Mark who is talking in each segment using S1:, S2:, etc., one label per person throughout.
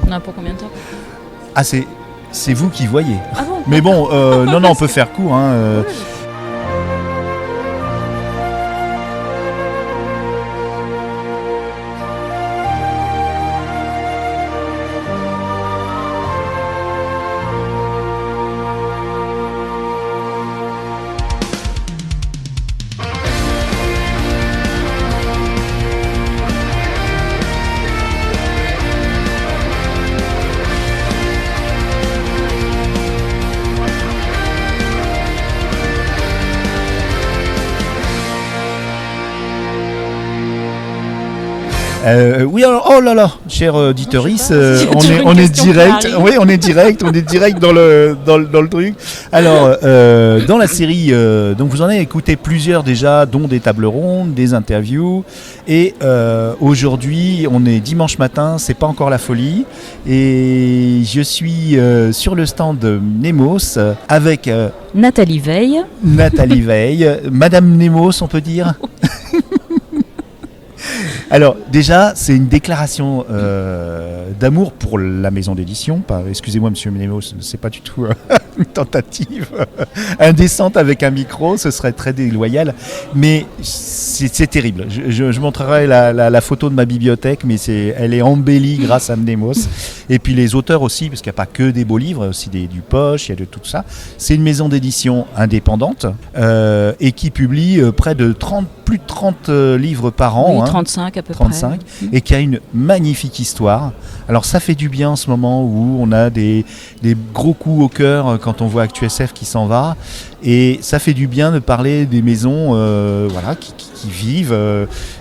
S1: On a pour combien de temps?
S2: Ah, c'est vous qui voyez.
S1: Ah bon?
S2: Mais bon, non, on peut faire court. Hein. Oui, alors, oh là là, cher auditeurice, on est direct. Oui, on est direct dans le truc. Alors, dans la série, donc vous en avez écouté plusieurs déjà, dont des tables rondes, des interviews. Et aujourd'hui, on est dimanche matin, c'est pas encore la folie. Et je suis sur le stand de Nemos avec
S1: Nathalie Veil.
S2: Madame Nemos, on peut dire. Alors déjà, c'est une déclaration d'amour pour la maison d'édition. Excusez-moi, monsieur Nemos, c'est pas du tout une tentative indécente avec un micro, ce serait très déloyal. Mais c'est terrible. Je montrerai la photo de ma bibliothèque, mais elle est embellie grâce à Nemos. Et puis les auteurs aussi, parce qu'il n'y a pas que des beaux livres, aussi du poche, il y a de tout ça. C'est une maison d'édition indépendante et qui publie plus de 30 livres par an.
S1: Oui, 35 à peu
S2: 35, près. Et qui a une magnifique histoire. Alors ça fait du bien en ce moment où on a des gros coups au cœur quand on voit ActuSF qui s'en va. Et ça fait du bien de parler des maisons qui vivent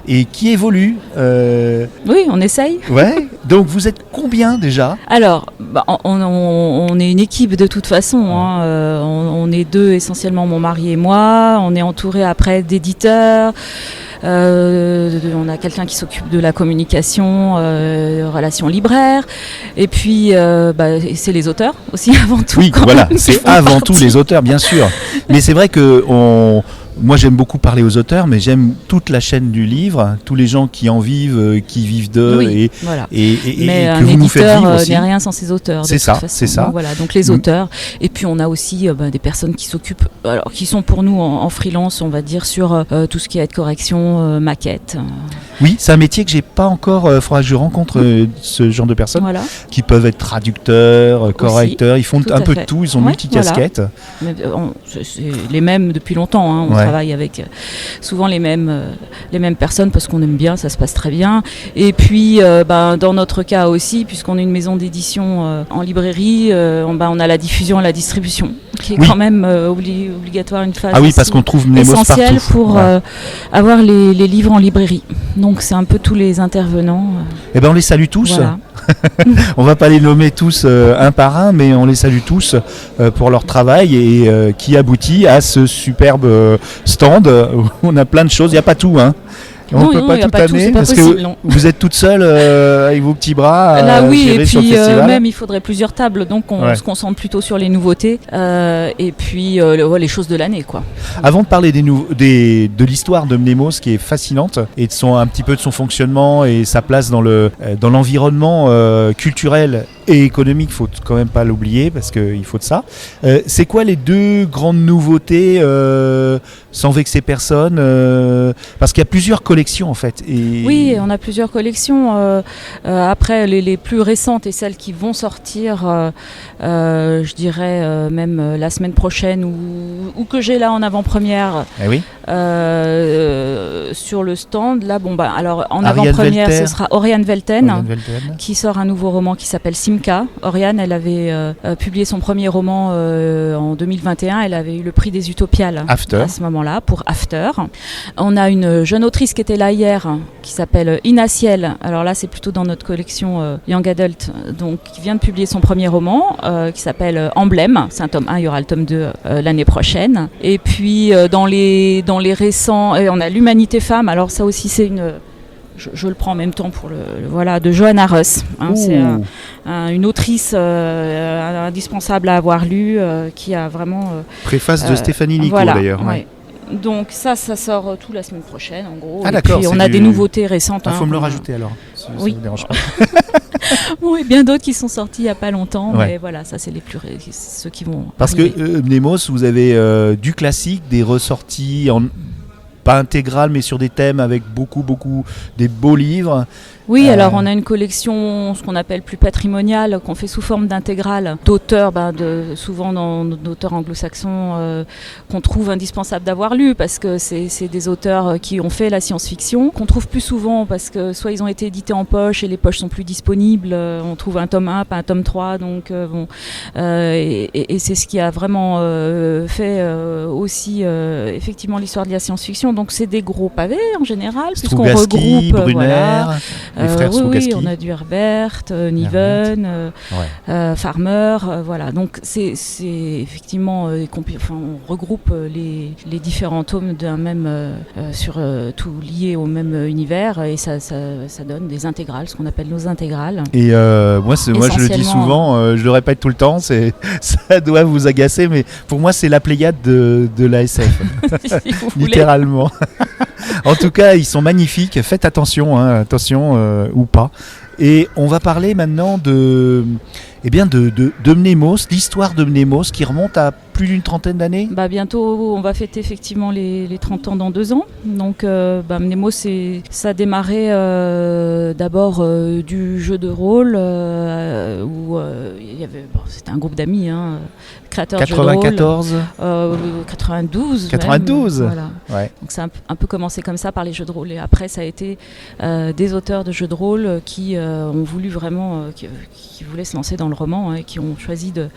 S2: et qui évoluent.
S1: Oui, on essaye.
S2: Ouais. Donc vous êtes combien déjà ?
S1: Alors, on est une équipe de toute façon. Hein. On est deux essentiellement, mon mari et moi. On est entouré après d'éditeurs. On a quelqu'un qui s'occupe de la communication, relations libraires, et puis c'est les auteurs aussi avant tout.
S2: Oui, voilà, c'est avant tout les auteurs, bien sûr. Mais c'est vrai que moi j'aime beaucoup parler aux auteurs, mais j'aime toute la chaîne du livre, tous les gens qui en vivent, qui vivent d'eux,
S1: oui, voilà.
S2: et
S1: que
S2: vous nous faites vivre aussi.
S1: N'est rien sans ses auteurs.
S2: C'est ça.
S1: Donc, voilà, donc les auteurs. Et puis on a aussi des personnes qui s'occupent, alors qui sont pour nous en freelance, on va dire, sur tout ce qui est aide correction, maquette.
S2: Oui, c'est un métier que j'ai pas encore. Faudra que je rencontre ce genre de personnes qui peuvent être traducteurs, correcteurs. Ils font un peu de tout. Ils ont multicasquettes.
S1: Voilà. C'est les mêmes depuis longtemps. Hein. On travaille avec souvent les mêmes personnes parce qu'on aime bien, ça se passe très bien. Et puis dans notre cas aussi, puisqu'on est une maison d'édition en librairie, on a la diffusion et la distribution qui est quand même obligatoire, une phase
S2: parce qu'on trouve
S1: essentielle
S2: partout.
S1: Pour avoir les livres en librairie. Donc c'est un peu tous les intervenants.
S2: Eh ben on les salue tous. Voilà. On va pas les nommer tous un par un, mais on les salue tous pour leur travail et qui aboutit à ce superbe stand où on a plein de choses. Il n'y a pas tout, hein. On ne peut pas tout amener parce que vous êtes toute seule avec vos petits bras.
S1: Là oui, et puis même il faudrait plusieurs tables, donc on se concentre plutôt sur les nouveautés et puis les choses de l'année, quoi.
S2: Avant de parler de l'histoire de Nemos qui est fascinante et un petit peu de son fonctionnement et sa place dans l'environnement culturel et économique, faut quand même pas l'oublier parce qu'il faut de ça. C'est quoi les deux grandes nouveautés sans vexer personne parce qu'il y a plusieurs collections en fait.
S1: Oui, on a plusieurs collections. Après, les plus récentes et celles qui vont sortir, je dirais même la semaine prochaine ou que j'ai là en avant-première sur le stand. Là, alors en avant-première, ce sera Oriane Velten qui sort un nouveau roman qui s'appelle Simca. Oriane, elle avait publié son premier roman en 2021. Elle avait eu le prix des Utopiales à ce moment-là pour After. On a une jeune autrice qui était là hier, qui s'appelle Ina Ciel. Alors là, c'est plutôt dans notre collection Young Adult, donc qui vient de publier son premier roman, qui s'appelle Emblème. C'est un tome 1, il y aura le tome 2 l'année prochaine. Et puis dans les récents, on a l'Humanité Femme. Alors ça aussi, c'est je le prends en même temps pour de Johanna Russ. C'est une autrice indispensable à avoir lu, qui a vraiment...
S2: Préface de Stéphanie Nico d'ailleurs.
S1: Ouais. Donc ça sort tout la semaine prochaine en gros.
S2: Ah, d'accord,
S1: et puis on a des nouveautés récentes.
S2: Il faut me le rajouter alors. ça vous dérange pas.
S1: Bon, et bien d'autres qui sont sortis il n'y a pas longtemps, mais voilà, ça c'est ceux qui vont
S2: Parce
S1: arriver.
S2: Que Mnemos, vous avez du classique, des ressorties pas intégrales, mais sur des thèmes avec beaucoup, des beaux livres.
S1: Oui, alors on a une collection, ce qu'on appelle plus patrimoniale, qu'on fait sous forme d'intégrale, d'auteurs, souvent d'auteurs anglo-saxons qu'on trouve indispensable d'avoir lu, parce que c'est des auteurs qui ont fait la science-fiction, qu'on trouve plus souvent parce que soit ils ont été édités en poche et les poches sont plus disponibles, on trouve un tome 1, pas un tome 3, donc et c'est ce qui a vraiment fait aussi effectivement l'histoire de la science-fiction. Donc c'est des gros pavés en général, puisqu'on regroupe
S2: Brunner, les frères
S1: oui, on a du Herbert, Niven, Farmer, voilà. Donc c'est effectivement, on regroupe les différents tomes d'un même tout lié au même univers, et ça donne des intégrales, ce qu'on appelle nos intégrales.
S2: Et moi je le dis souvent, je le répète tout le temps, ça doit vous agacer, mais pour moi c'est la Pléiade de la SF,
S1: si
S2: littéralement. En tout cas, ils sont magnifiques. Faites attention, ou pas. Et on va parler maintenant de Mnemos, l'histoire de Mnemos qui remonte à plus d'une trentaine d'années.
S1: Bientôt, on va fêter effectivement les 30 ans dans 2 ans. Donc Mnemos, ça a démarré d'abord du jeu de rôle où il y avait, c'était un groupe d'amis, créateurs de jeux de rôle. 92.
S2: 92
S1: même, voilà. Ouais. Donc ça a un peu commencé comme ça par les jeux de rôle. Et après, ça a été des auteurs de jeux de rôle qui ont voulu vraiment, qui voulaient se lancer dans le roman, et qui ont choisi de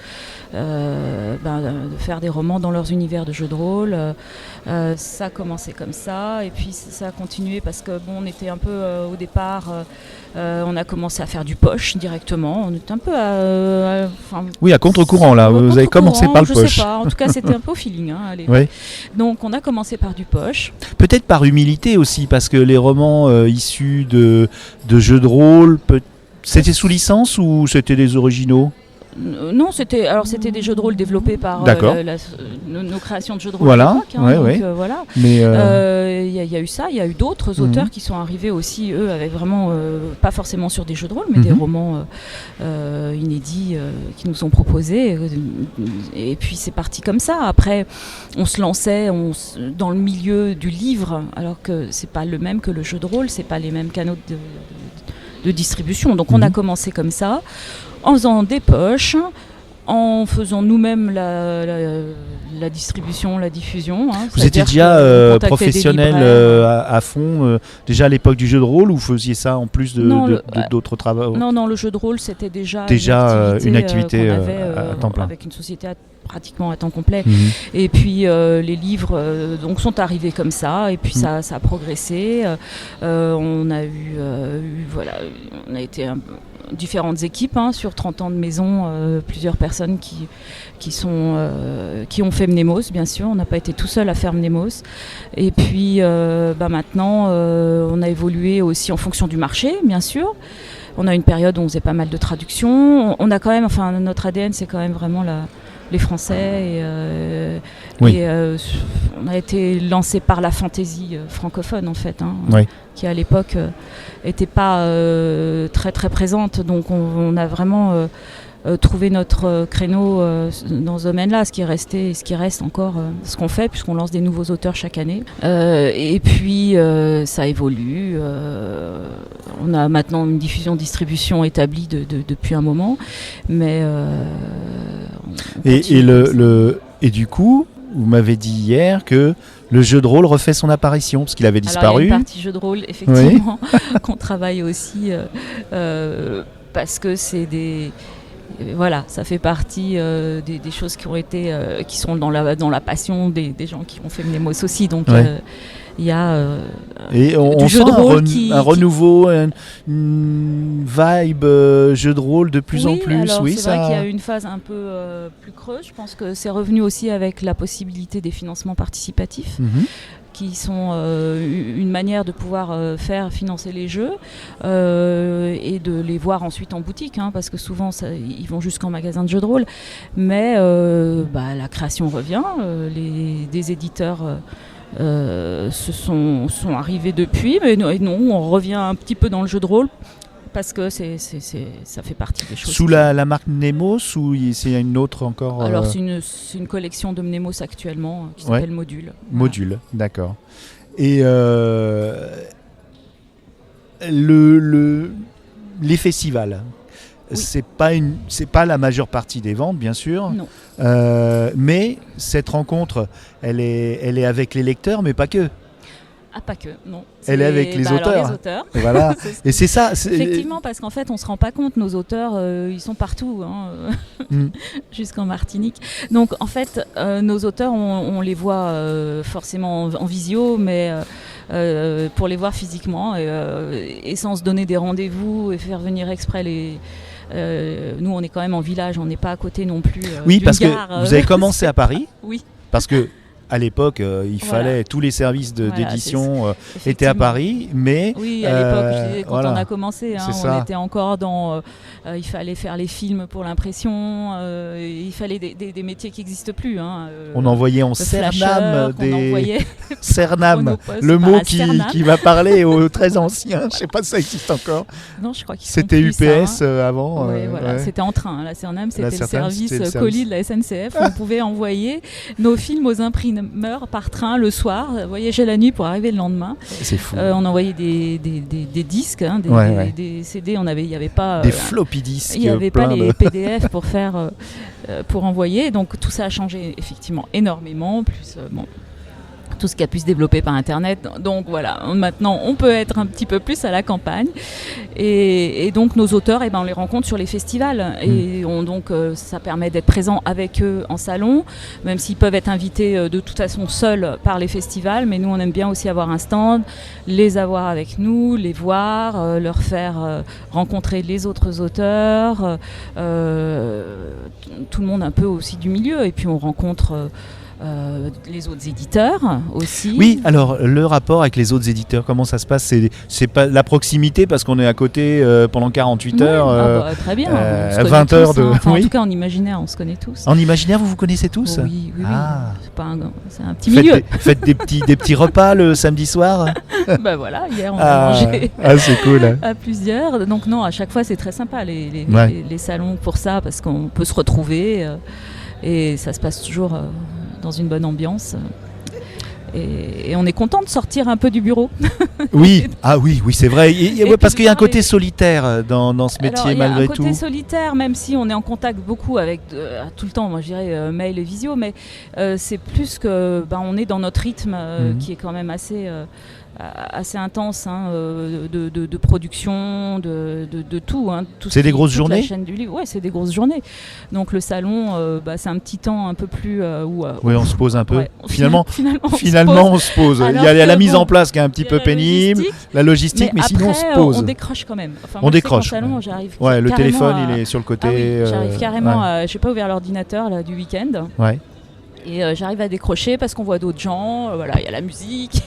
S1: faire des romans dans leurs univers de jeux de rôle. Ça a commencé comme ça, et puis ça a continué parce que on était un peu au départ, on a commencé à faire du poche directement. On était un peu
S2: à contre-courant là. Vous avez commencé par le poche.
S1: Je sais pas. En tout cas, c'était un peu au feeling.
S2: Oui.
S1: Donc, on a commencé par du poche.
S2: Peut-être par humilité aussi, parce que les romans issus de jeux de rôle, c'était sous licence ou c'était des originaux ?
S1: Non, c'était des jeux de rôle développés par nos créations de jeux de rôle
S2: voilà,
S1: à l'époque. Voilà.
S2: Mais
S1: y a eu ça, il y a eu d'autres auteurs qui sont arrivés aussi, eux, avec vraiment, pas forcément sur des jeux de rôle, mais des romans inédits qui nous ont proposés. Et puis c'est parti comme ça. Après, on se lançait dans le milieu du livre, alors que c'est pas le même que le jeu de rôle, c'est pas les mêmes canaux de distribution. Donc on a commencé comme ça, en faisant des poches, en faisant nous-mêmes la distribution, la diffusion.
S2: Vous étiez déjà professionnel à fond, déjà à l'époque du jeu de rôle, ou vous faisiez ça en plus d'autres travaux ?
S1: Non, le jeu de rôle, c'était déjà
S2: une activité qu'on avait, à temps plein.
S1: Avec une société pratiquement à temps complet. Et puis les livres sont arrivés comme ça, et puis ça a progressé. On a on a été différentes équipes sur 30 ans de maison, plusieurs personnes qui ont fait Mnemos, bien sûr. On n'a pas été tout seul à faire Mnemos. Et puis maintenant, on a évolué aussi en fonction du marché, bien sûr. On a une période où on faisait pas mal de traductions. On a quand même, notre ADN, c'est quand même vraiment les Français, et on a été lancé par la fantaisie francophone en fait, qui à l'époque n'était pas très très présente, donc on a vraiment trouvé notre créneau dans ce domaine-là, ce qui est resté et ce qui reste encore ce qu'on fait, puisqu'on lance des nouveaux auteurs chaque année. Et puis ça évolue. On a maintenant une distribution établie depuis un moment, mais
S2: et du coup, vous m'avez dit hier que le jeu de rôle refait son apparition, parce qu'il avait disparu.
S1: Alors, il y a une partie jeu de rôle, effectivement, qu'on travaille aussi, parce que c'est ça fait partie des choses qui ont été, qui sont dans la passion des gens qui ont fait Mnemos aussi. Donc il y a
S2: et on sent un renouveau, une vibe jeu de rôle de plus en plus.
S1: Alors c'est vrai qu'il y a eu une phase un peu plus creuse. Je pense que c'est revenu aussi avec la possibilité des financements participatifs. Qui sont une manière de pouvoir faire financer les jeux et de les voir ensuite en boutique, parce que souvent ils vont jusqu'en magasin de jeux de rôle, mais la création revient, des éditeurs sont arrivés depuis, mais non, on revient un petit peu dans le jeu de rôle parce que ça fait partie des choses.
S2: Sous la marque Mnemos ou c'est une autre encore
S1: Alors c'est une collection de Mnemos actuellement qui s'appelle Module.
S2: Module, d'accord. Et les festivals, c'est pas la majeure partie des ventes, bien sûr.
S1: Non.
S2: Mais cette rencontre, elle est avec les lecteurs, mais pas que.
S1: Ah, pas que, non.
S2: Elle est avec les auteurs.
S1: Alors, les auteurs.
S2: Et voilà. Et c'est ça.
S1: Effectivement, parce qu'en fait, on ne se rend pas compte, nos auteurs, ils sont partout, jusqu'en Martinique. Donc, en fait, nos auteurs, on les voit forcément en visio, mais pour les voir physiquement, et sans se donner des rendez-vous et faire venir exprès nous, on est quand même en village, on n'est pas à côté non plus.
S2: Oui, parce que vous avez commencé à Paris.
S1: Oui.
S2: Parce que à l'époque, fallait tous les services d'édition étaient à Paris, mais
S1: oui, à l'époque, quand on a commencé, on était encore dans. Il fallait faire les films pour l'impression. Il fallait des métiers qui n'existent plus.
S2: On envoyait en Cernam Cernam, le mot qui va parler aux très anciens. Je sais pas si ça existe encore.
S1: Non, je crois qu'ils
S2: c'était UPS avant.
S1: C'était en train. La Cernam, c'était le service colis de la SNCF. On pouvait envoyer nos films aux imprimeurs par train le soir, voyager la nuit pour arriver le lendemain.
S2: C'est fou.
S1: On envoyait des disques, des CD. Il n'y avait pas
S2: des floppy disques.
S1: Il n'y avait pas les PDF pour faire pour envoyer. Donc tout ça a changé effectivement énormément. Plus tout ce qui a pu se développer par Internet. Donc voilà, maintenant on peut être un petit peu plus à la campagne. Et donc nos auteurs, on les rencontre sur les festivals. Et donc ça permet d'être présent avec eux en salon, même s'ils peuvent être invités de toute façon seuls par les festivals. Mais nous, on aime bien aussi avoir un stand, les avoir avec nous, les voir, leur faire rencontrer les autres auteurs, tout le monde un peu aussi du milieu. Et puis on rencontre... les autres éditeurs aussi.
S2: Oui, alors le rapport avec les autres éditeurs, comment ça se passe ? C'est pas la proximité parce qu'on est à côté pendant 48 heures.
S1: Très bien.
S2: 20 heures de.
S1: En tout cas, en imaginaire, on se connaît tous.
S2: En imaginaire, vous connaissez tous ?
S1: Oui. C'est un petit milieu.
S2: Faites des petits repas le samedi soir.
S1: Bah voilà, hier on a mangé.
S2: C'est cool.
S1: À plusieurs. Donc non, à chaque fois c'est très sympa les salons pour ça parce qu'on peut se retrouver et ça se passe toujours. Dans une bonne ambiance et on est content de sortir un peu du bureau. Oui,
S2: c'est vrai. Parce qu'il y a un côté solitaire dans ce métier. Alors, malgré tout. Il y a un côté
S1: solitaire, même si on est en contact beaucoup avec tout le temps. Moi, je dirais mail et visio, mais c'est plus que on est dans notre rythme qui est quand même assez intense de production, de tout.
S2: C'est des grosses journées.
S1: La chaîne du livre, c'est des grosses journées. Donc le salon, c'est un petit temps un peu plus où
S2: on se pose un peu.
S1: Ouais,
S2: finalement, on se pose. Il y a la mise en place qui est un petit peu pénible, la logistique, mais sinon on se pose.
S1: On décroche quand même.
S2: On décroche.
S1: Salon, j'arrive
S2: le téléphone, il est sur le côté.
S1: J'arrive carrément. Je n'ai pas ouvert l'ordinateur là, du week-end.
S2: Ouais.
S1: Et j'arrive à décrocher parce qu'on voit d'autres gens, il y a la musique.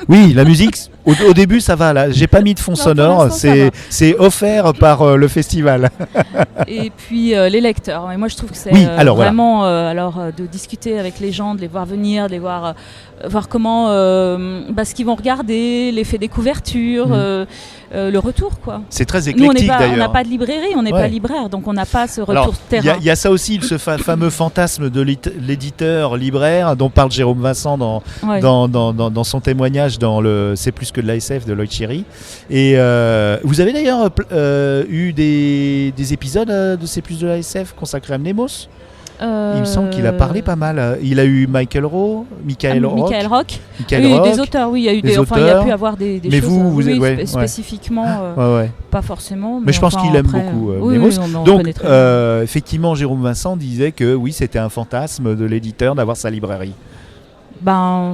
S2: Oui, la musique, au début ça va, là, j'ai pas mis de fond sonore, c'est offert par le festival.
S1: Et puis les lecteurs, et moi je trouve que c'est vraiment de discuter avec les gens, de les voir venir, de les voir comment, ce qu'ils vont regarder, l'effet des couvertures, le retour quoi.
S2: C'est très éclectique d'ailleurs.
S1: On n'a pas de librairie, on n'est pas libraire, donc on n'a pas ce retour terrain.
S2: Il y a ça aussi, ce fameux fantasme de l'éditeur libraire dont parle Jérôme Vincent dans son témoignage dans le C'est plus que de l'ASF de Loïc Chéry. Et vous avez d'ailleurs eu des épisodes de C'est plus de l'ASF consacrés à Mnemos. Il me semble qu'il a parlé pas mal. Il a eu Michael Rock.
S1: Des auteurs, oui. Il y a eu il y a pu avoir des
S2: mais
S1: choses spécifiquement, pas forcément.
S2: Mais je pense qu'il aime beaucoup Mnemos. Donc, effectivement, Jérôme Vincent disait que oui, c'était un fantasme de l'éditeur d'avoir sa librairie.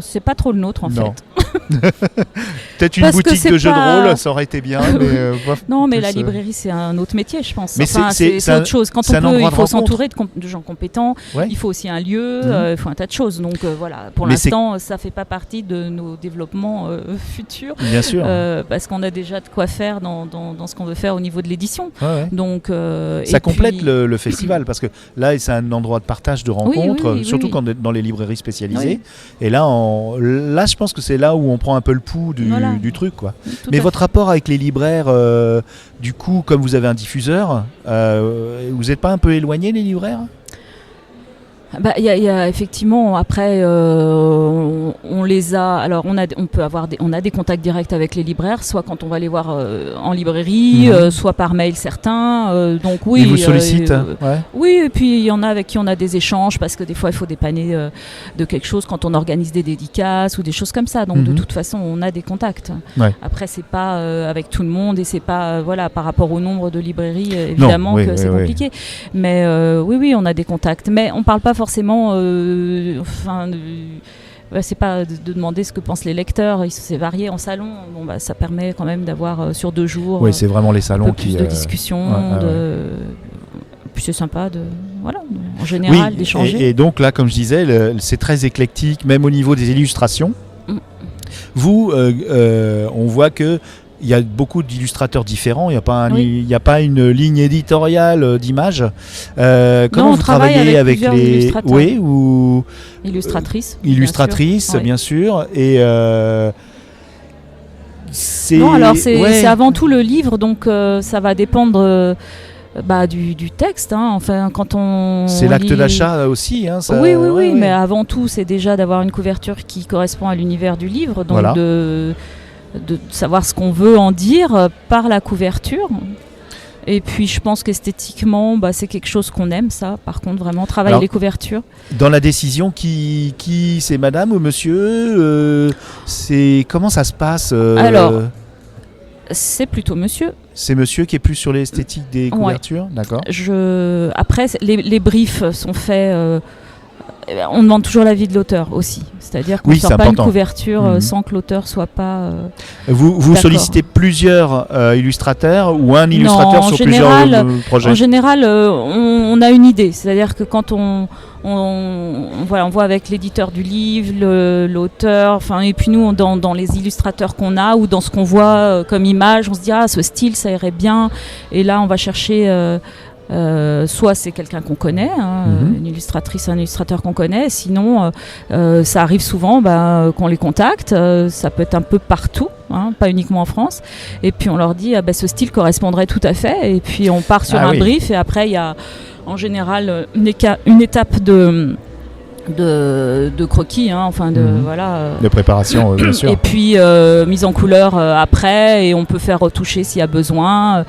S1: C'est pas trop le nôtre en fait.
S2: Peut-être une boutique de jeux de rôle, ça aurait été bien.
S1: Non, mais la librairie, c'est un autre métier, je pense. Mais c'est autre chose. Quand il faut s'entourer de gens compétents, il faut aussi un lieu, il faut un tas de choses. Donc voilà, pour l'instant, ça ne fait pas partie de nos développements futurs.
S2: Bien sûr.
S1: Parce qu'on a déjà de quoi faire dans ce qu'on veut faire au niveau de l'édition. Donc,
S2: ça complète le festival, parce que là, c'est un endroit de partage, de rencontres, surtout quand dans les librairies spécialisées. Et là, je pense que c'est là où on prend un peu le pouls du truc, quoi. Mais votre rapport avec les libraires, du coup, comme vous avez un diffuseur, vous n'êtes pas un peu éloigné, les libraires ?
S1: Il y a effectivement, après, on les a. Alors, on a des contacts directs avec les libraires, soit quand on va les voir en librairie, soit par mail certains. Donc oui.
S2: Ils vous sollicitent.
S1: Oui, et puis il y en a avec qui on a des échanges parce que des fois il faut dépanner de quelque chose quand on organise des dédicaces ou des choses comme ça. Donc de toute façon, on a des contacts. Après, c'est pas avec tout le monde et c'est pas par rapport au nombre de librairies évidemment que c'est compliqué. Mais oui, on a des contacts. Mais on parle pas forcément, c'est pas de demander ce que pensent les lecteurs, c'est varié en salon. Ça permet quand même d'avoir sur 2 jours.
S2: Oui, c'est vraiment les salons
S1: un peu plus de discussion, puis c'est sympa en général d'échanger.
S2: Et donc là, comme je disais, c'est très éclectique, même au niveau des illustrations. Vous, on voit que il y a beaucoup d'illustrateurs différents, il n'y a pas une ligne éditoriale d'images. Comment vous travaillez avec les illustratrices, bien sûr. Et
S1: c'est avant tout le livre, donc ça va dépendre du texte. Enfin, quand on
S2: c'est l'acte d'achat aussi.
S1: Oui, mais avant tout, c'est déjà d'avoir une couverture qui correspond à l'univers du livre, donc de savoir ce qu'on veut en dire par la couverture. Et puis je pense qu'esthétiquement, c'est quelque chose qu'on aime, ça. Par contre, vraiment travailler les couvertures.
S2: Dans la décision, qui c'est madame ou monsieur c'est comment ça se passe
S1: Alors, c'est plutôt monsieur.
S2: C'est monsieur qui est plus sur l'esthétique des couvertures, d'accord.
S1: Après, les briefs sont faits. On demande toujours l'avis de l'auteur aussi, c'est-à-dire qu'on ne sort pas une couverture sans que l'auteur soit pas.
S2: Vous sollicitez plusieurs illustrateurs ou un illustrateur sur plusieurs projets ?
S1: En général, on a une idée, c'est-à-dire que quand on voit avec l'éditeur du livre, l'auteur, et puis nous dans les illustrateurs qu'on a ou dans ce qu'on voit comme image, on se dit ce style ça irait bien, et là on va chercher. Soit c'est quelqu'un qu'on connaît, une illustratrice, un illustrateur qu'on connaît, sinon ça arrive souvent qu'on les contacte, ça peut être un peu partout, pas uniquement en France, et puis on leur dit ce style correspondrait tout à fait, et puis on part sur un brief, et après il y a en général une étape de croquis,
S2: de préparation, bien sûr.
S1: Et puis mise en couleur après, et on peut faire retoucher s'il y a besoin.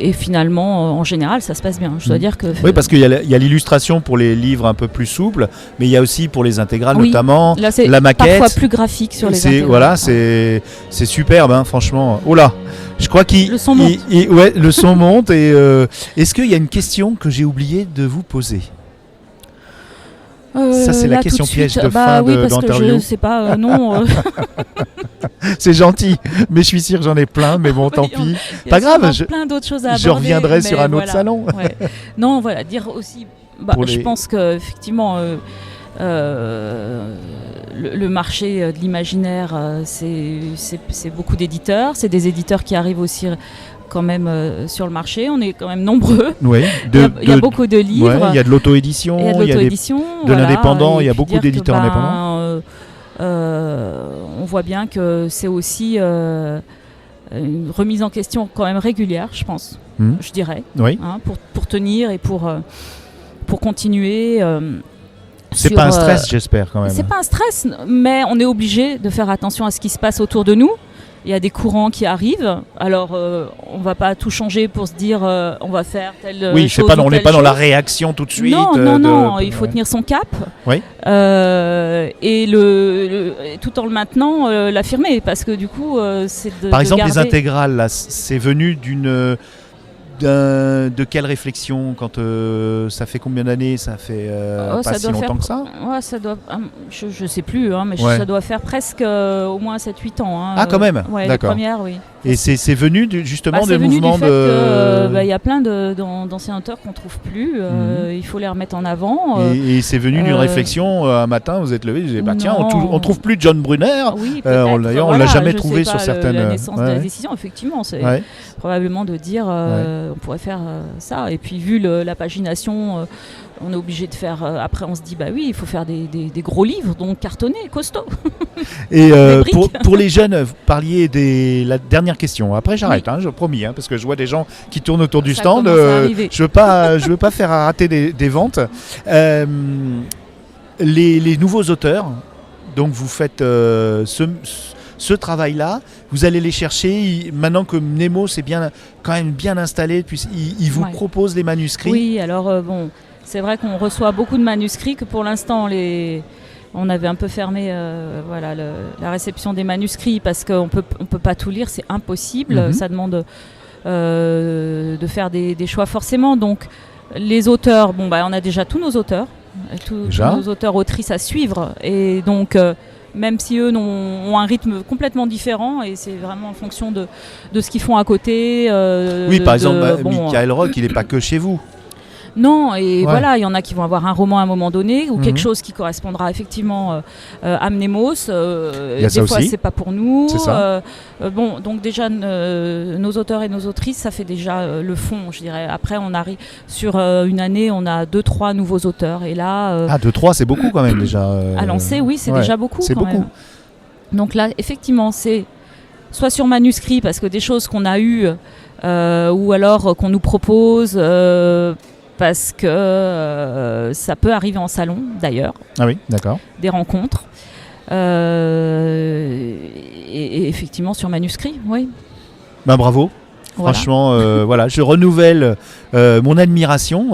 S1: Et finalement, en général, ça se passe bien. Je dois dire que.
S2: Oui, parce qu'il y a l'illustration pour les livres un peu plus souples, mais il y a aussi pour les intégrales, notamment
S1: là, c'est
S2: la maquette.
S1: Parfois plus graphique sur les intégrales.
S2: C'est superbe, franchement. Oh là, je crois
S1: le son monte.
S2: Le son monte. Et est-ce qu'il y a une question que j'ai oublié de vous poser ? Ça, c'est la question piège de fin d'interview.
S1: Je ne sais pas, non.
S2: C'est gentil, mais je suis sûr que j'en ai plein, mais bon, tant pis. Pas grave,
S1: plein d'autres choses à aborder.
S2: Je reviendrai sur un autre salon.
S1: Non, dire aussi, je pense qu'effectivement, le marché de l'imaginaire, c'est beaucoup d'éditeurs. C'est des éditeurs qui arrivent aussi quand même sur le marché, on est quand même nombreux.
S2: Oui,
S1: il y a beaucoup de livres.
S2: Il y a de l'auto-édition, il y a de l'indépendant, il y a beaucoup d'éditeurs indépendants.
S1: On voit bien que c'est aussi une remise en question quand même régulière, je pense, je dirais, pour tenir et pour continuer.
S2: C'est pas un stress, j'espère quand même.
S1: C'est pas un stress, mais on est obligé de faire attention à ce qui se passe autour de nous. Il y a des courants qui arrivent, alors on ne va pas tout changer pour se dire on va faire telle chose.
S2: On n'est pas dans la réaction tout de suite.
S1: Non, il faut tenir son cap et tout en le maintenant l'affirmer, parce que du coup c'est de
S2: Par exemple,
S1: garder...
S2: les intégrales, là, c'est venu de quelle réflexion quand ça fait combien d'années? Ça fait pas si longtemps que ça?
S1: Ouais, ça doit, je sais plus, mais ça doit faire presque au moins 7-8 ans.
S2: Ah, quand même.
S1: Ouais,
S2: d'accord.
S1: Les premières, oui.
S2: Et c'est venu justement des mouvements
S1: il y a plein d'anciens auteurs qu'on trouve plus. Il faut les remettre en avant.
S2: Et c'est venu d'une réflexion. Un matin, vous êtes levé, vous avez dit tiens, on trouve plus John Brunner.
S1: Oui,
S2: d'ailleurs, on l'a jamais trouvé sur certaines.
S1: La naissance de la décision, effectivement, c'est probablement de dire on pourrait faire ça. Et puis vu la pagination. On est obligé de faire. Après, on se dit, bah oui, il faut faire des gros livres, donc cartonnés, costauds.
S2: Et pour les jeunes, vous parliez la dernière question. Après, j'arrête, je promis, parce que je vois des gens qui tournent autour du stand. Je veux pas faire rater des ventes. Les nouveaux auteurs, donc vous faites ce travail-là, vous allez les chercher. Maintenant que Nemo c'est quand même bien installé, puis il vous propose les manuscrits.
S1: Oui, alors c'est vrai qu'on reçoit beaucoup de manuscrits, que pour l'instant on avait un peu fermé la réception des manuscrits parce qu'on peut pas tout lire, c'est impossible. Ça demande de faire des choix forcément. Donc les auteurs, on a déjà tous nos auteurs, tous nos auteurs autrices à suivre, et donc même si eux ont un rythme complètement différent, et c'est vraiment en fonction de ce qu'ils font à côté.
S2: Oui, par exemple, Michael Rock, il n'est pas que chez vous.
S1: Non, et voilà, il y en a qui vont avoir un roman à un moment donné, ou quelque chose qui correspondra effectivement à Mnemos. Des fois, c'est pas pour nous.
S2: C'est ça.
S1: Donc déjà, nos auteurs et nos autrices, ça fait déjà le fond, je dirais. Après, on arrive sur une année, on a 2-3 nouveaux auteurs, et là...
S2: 2-3, c'est beaucoup quand même déjà.
S1: À lancer, oui, c'est déjà beaucoup.
S2: C'est beaucoup.
S1: Même. Donc là, effectivement, c'est soit sur manuscrit, parce que des choses qu'on a eues, ou alors qu'on nous propose... parce que ça peut arriver en salon, d'ailleurs.
S2: Ah oui, d'accord.
S1: Des rencontres. Et effectivement, sur manuscrit, oui.
S2: Bravo. Voilà. Franchement, je renouvelle mon admiration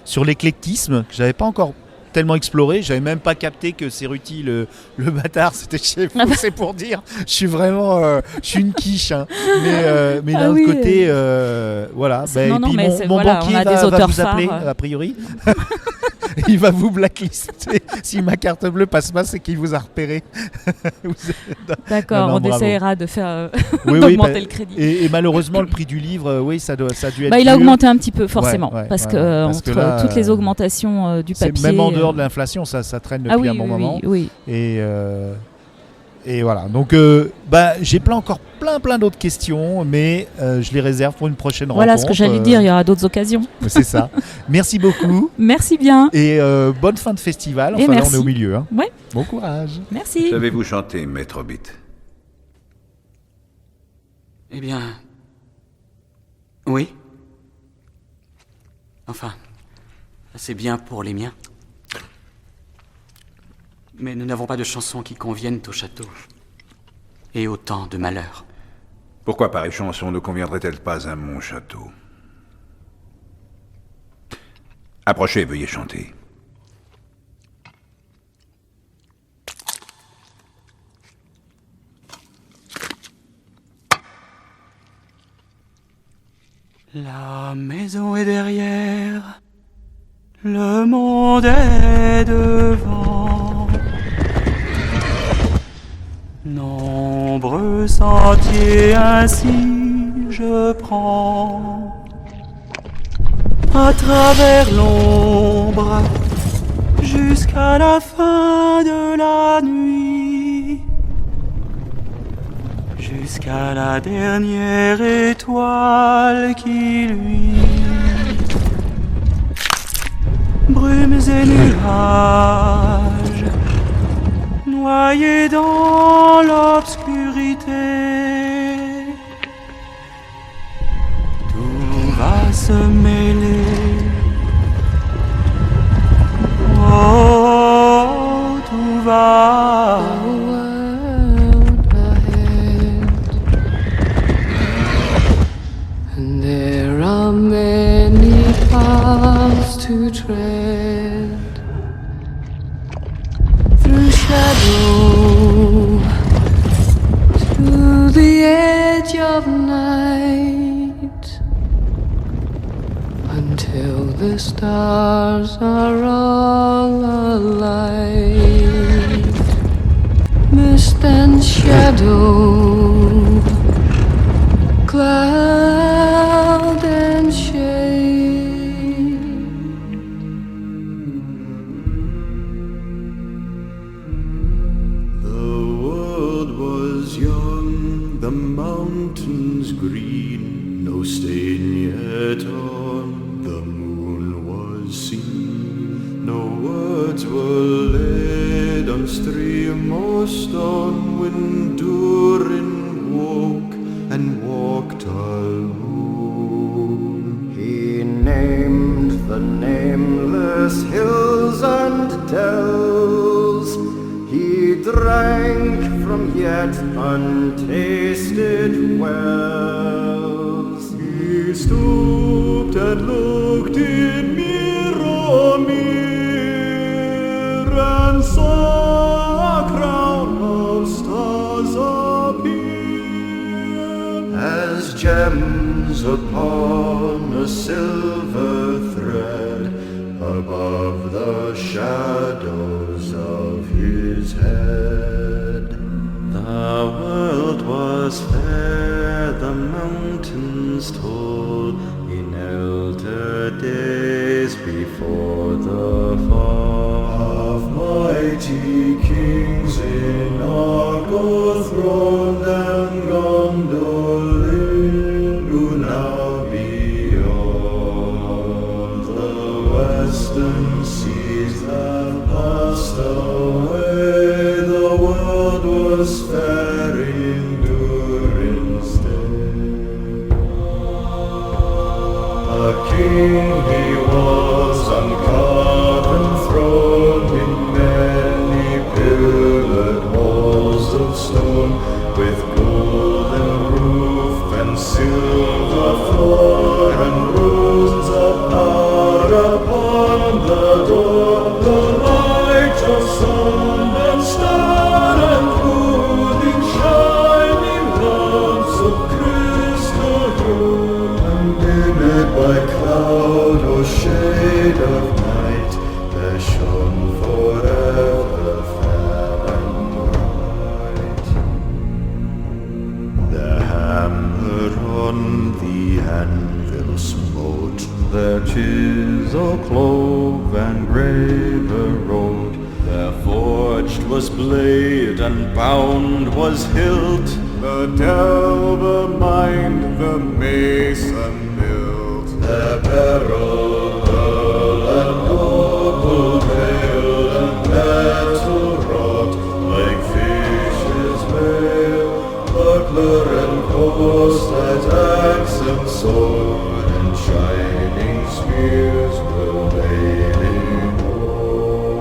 S2: sur l'éclectisme que je n'avais pas encore tellement exploré. Je n'avais même pas capté que Cerruti, le bâtard, c'était chez vous. C'est pour dire, je suis vraiment je suis une quiche. Mais d'un autre côté, voilà.
S1: Non,
S2: et puis mon banquier va vous appeler, a priori. Il va vous blacklister. Si ma carte bleue passe pas, c'est qu'il vous a repéré.
S1: D'accord, on essaiera de faire d'augmenter le crédit.
S2: Et malheureusement, le prix du livre, ça a dû être
S1: il a augmenté un petit peu, forcément. Parce que entre toutes les augmentations du papier...
S2: Même en dehors de l'inflation, ça traîne depuis un bon moment.
S1: Oui.
S2: Et voilà. Donc, j'ai encore plein d'autres questions, mais je les réserve pour une prochaine rencontre.
S1: Voilà ce que j'allais dire, il y aura d'autres occasions.
S2: C'est ça. Merci beaucoup.
S1: Merci bien.
S2: Et bonne fin de festival. Enfin, là, on est au milieu.
S1: Ouais.
S2: Bon courage.
S1: Merci.
S3: Savez-vous chanter, Maître Hobbit?
S4: Eh bien... oui. Enfin, c'est bien pour les miens. Mais nous n'avons pas de chansons qui conviennent au château. Et autant de malheurs.
S3: Pourquoi pareille chanson ne conviendrait-elle pas à mon château? Approchez, veuillez chanter.
S4: La maison est derrière, le monde est devant. Nombreux sentiers ainsi je prends, à travers l'ombre, jusqu'à la fin de la nuit, jusqu'à la dernière étoile qui luit. Brumes et nuages, noyés dans l'obscurité, tout va se mêler. Oh, tout va. And there are many paths to tread, through shadow, to the edge of night,
S5: the stars are all alight. Mist and shadow, cloud and shade.
S6: The world was young, the mountains green, no stain yet on the moon was seen. No words were laid on stream or stone when Durin woke and walked alone. He named the nameless hills and dells. He drank from yet untasted wells. He stooped and looked in Mirror and saw a crown of stars appear as gems upon a silver thread above the shadows of his head. The world was fair, the mountains tall, in elder days before the fall of mighty kings in Argo throned and Gondolin, who now beyond the western seas that passed away, the world was fair in Durin's day. A king he was on carven throne in many pillared halls of stone, with golden roof and silver floor and runes of power upon the door. The light of sun and star and moon in shining lamps of crystal hue, undimmed by cloud or shade of night, there shone forever fair and bright. The hammer on the anvil smote, their chisel clove and graver wrote. Their forged was blade and bound was hilt. The delver mined, the mason built. Their peril and noble veil and metal wrought, like fishes' mail. Buckler and corset, axe and sword, and shining spears were laid in hoard.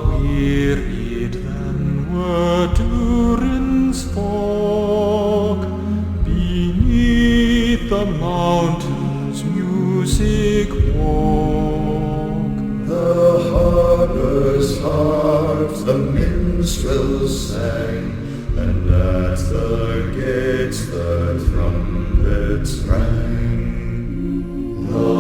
S6: Unwearied then were Durin's folk, beneath the mountains' music walk. The harper's harps, the minstrels sang, and at the gates the trumpets rang. The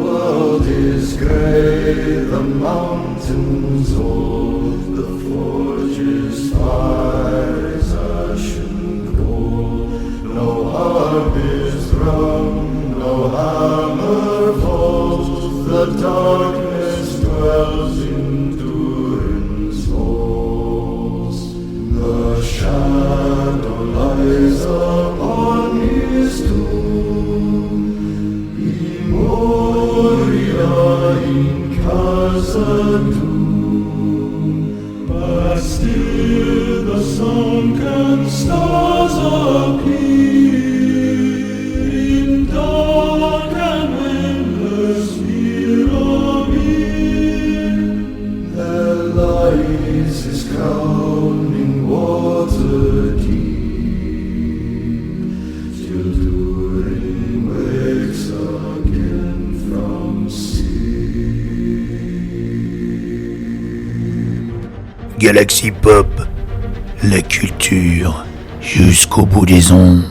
S6: world is grey, the mountains old, the forges fire is ashen cold. No harp is rung, no hammer falls, the darkness dwells in Durin's halls. The shadow lies upon his tomb, Moria in casa doom, but still the sunken stars appear in dark and endless Mirror. Their lies is crowned in water deep, till Durin wakes again from sleep.
S7: Galaxy Pop, la culture
S2: jusqu'au bout des ondes.